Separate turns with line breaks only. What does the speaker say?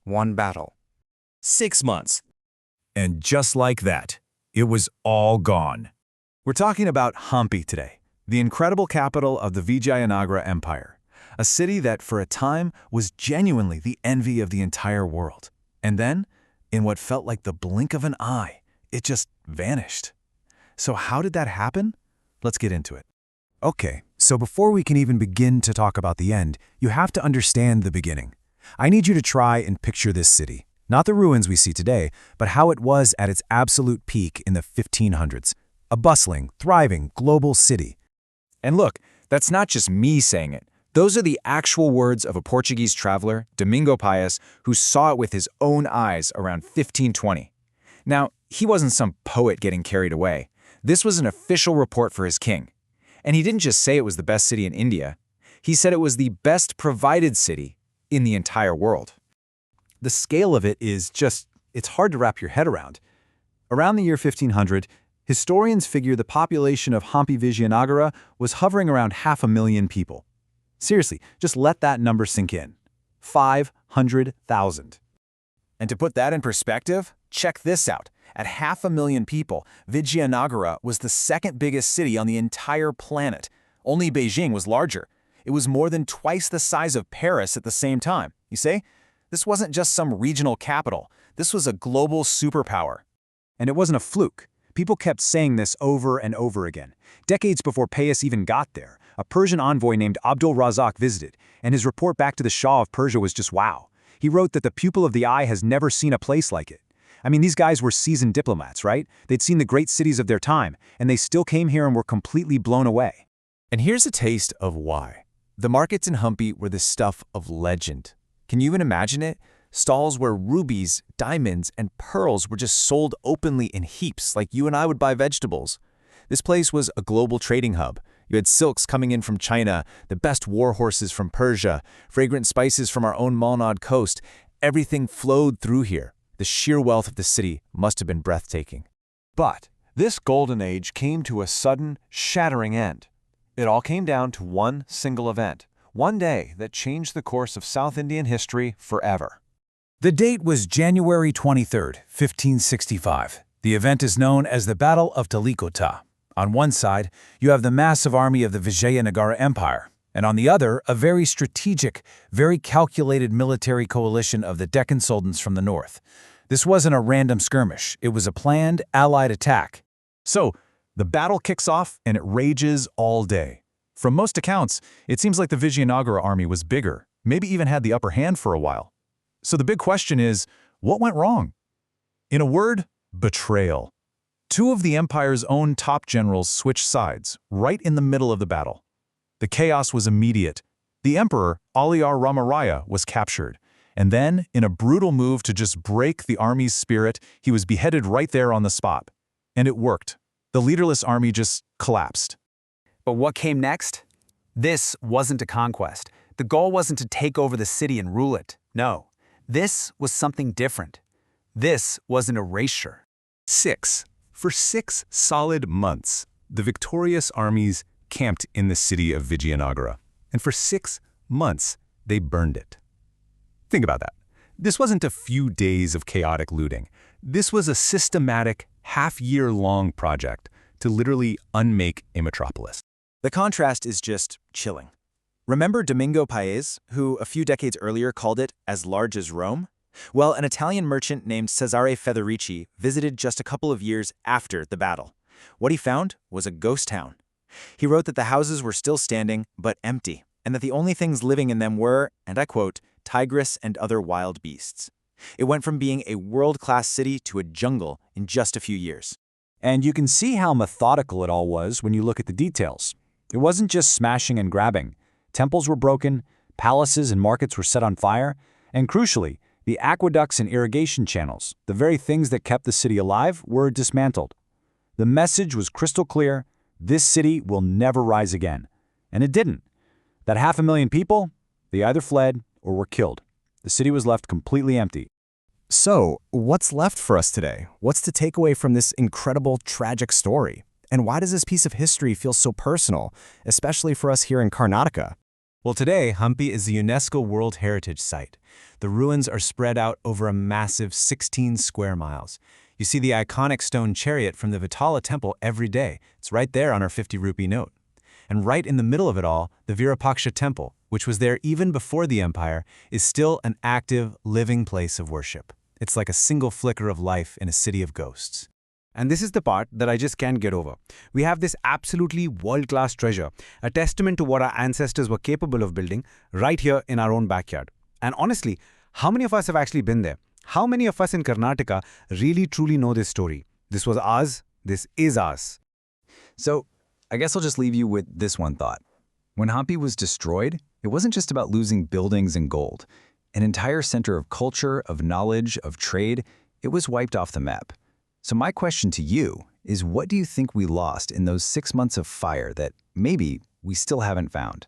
One battle.
6 months.
And just like that, it was all gone. We're talking about Hampi today, the incredible capital of the Vijayanagara Empire, a city that for a time was genuinely the envy of the entire world. And then, in what felt like the blink of an eye, it just vanished. So how did that happen? Let's get into it. Okay, so before we can even begin to talk about the end, you have to understand the beginning. I need you to try and picture this city. Not the ruins we see today, but how it was at its absolute peak in the 1500s. A bustling, thriving, global city.
And look, that's not just me saying it. Those are the actual words of a Portuguese traveler, Domingo Paes, who saw it with his own eyes around 1520. Now, he wasn't some poet getting carried away. This was an official report for his king. And he didn't just say it was the best city in India. He said it was the best provided city in the entire world.
The scale of it is it's hard to wrap your head around. Around the year 1500, historians figure the population of Hampi Vijayanagara was hovering around 500,000 people. Seriously, just let that number sink in. 500,000. And to put that in perspective, check this out. At 500,000 people, Vijayanagara was the second biggest city on the entire planet. Only Beijing was larger. It was more than twice the size of Paris at the same time. You see? This wasn't just some regional capital. This was a global superpower. And it wasn't a fluke. People kept saying this over and over again. Decades before Paes even got there, a Persian envoy named Abdul Razak visited, and his report back to the Shah of Persia was just wow. He wrote that the pupil of the eye has never seen a place like it. I mean, these guys were seasoned diplomats, right? They'd seen the great cities of their time, and they still came here and were completely blown away. And here's a taste of why. The markets in Hampi were the stuff of legend. Can you even imagine it? Stalls where rubies, diamonds, and pearls were just sold openly in heaps like you and I would buy vegetables. This place was a global trading hub. You had silks coming in from China, the best war horses from Persia, fragrant spices from our own Malnad coast. Everything flowed through here. The sheer wealth of the city must have been breathtaking. But this golden age came to a sudden, shattering end. It all came down to one single event, one day that changed the course of South Indian history forever. The date was January 23rd, 1565. The event is known as the Battle of Talikota. On one side, you have the massive army of the Vijayanagara Empire, and on the other, a very strategic, very calculated military coalition of the Deccan Sultans from the north. This wasn't a random skirmish. It was a planned, allied attack. So, the battle kicks off and it rages all day. From most accounts, it seems like the Vijayanagara army was bigger, maybe even had the upper hand for a while. So the big question is, what went wrong? In a word, betrayal. Two of the empire's own top generals switched sides, right in the middle of the battle. The chaos was immediate. The emperor, Aliar Ramaraya, was captured. And then, in a brutal move to just break the army's spirit, he was beheaded right there on the spot. And it worked. The leaderless army just collapsed.
But what came next? This wasn't a conquest. The goal wasn't to take over the city and rule it. No, this was something different. This was an erasure.
For 6 solid months, the victorious armies camped in the city of Vijayanagara. And for 6 months, they burned it. Think about that. This wasn't a few days of chaotic looting. This was a systematic, half-year-long project to literally unmake a metropolis. The contrast is just chilling. Remember Domingo Paes, who a few decades earlier called it as large as Rome? Well, an Italian merchant named Cesare Federici visited just a couple of years after the battle. What he found was a ghost town. He wrote that the houses were still standing, but empty, and that the only things living in them were, and I quote, tigers and other wild beasts. It went from being a world-class city to a jungle in just a few years. And you can see how methodical it all was when you look at the details. It wasn't just smashing and grabbing. Temples were broken, palaces and markets were set on fire, and crucially, the aqueducts and irrigation channels, the very things that kept the city alive, were dismantled. The message was crystal clear: this city will never rise again. And it didn't. That 500,000 people, they either fled or were killed. The city was left completely empty. So, what's left for us today? What's to take away from this incredible, tragic story? And why does this piece of history feel so personal, especially for us here in Karnataka? Well, today, Hampi is the UNESCO World Heritage Site. The ruins are spread out over a massive 16 square miles. You see the iconic stone chariot from the Vitala temple every day. It's right there on our 50 rupee note. And right in the middle of it all, the Virupaksha temple, which was there even before the empire, is still an active, living place of worship. It's like a single flicker of life in a city of ghosts.
And this is the part that I just can't get over. We have this absolutely world-class treasure, a testament to what our ancestors were capable of building right here in our own backyard. And honestly, how many of us have actually been there? How many of us in Karnataka really truly know this story? This was ours, this is ours.
So, I guess I'll just leave you with this one thought. When Hampi was destroyed, it wasn't just about losing buildings and gold. An entire center of culture, of knowledge, of trade, it was wiped off the map. So my question to you is, what do you think we lost in those 6 months of fire that maybe we still haven't found?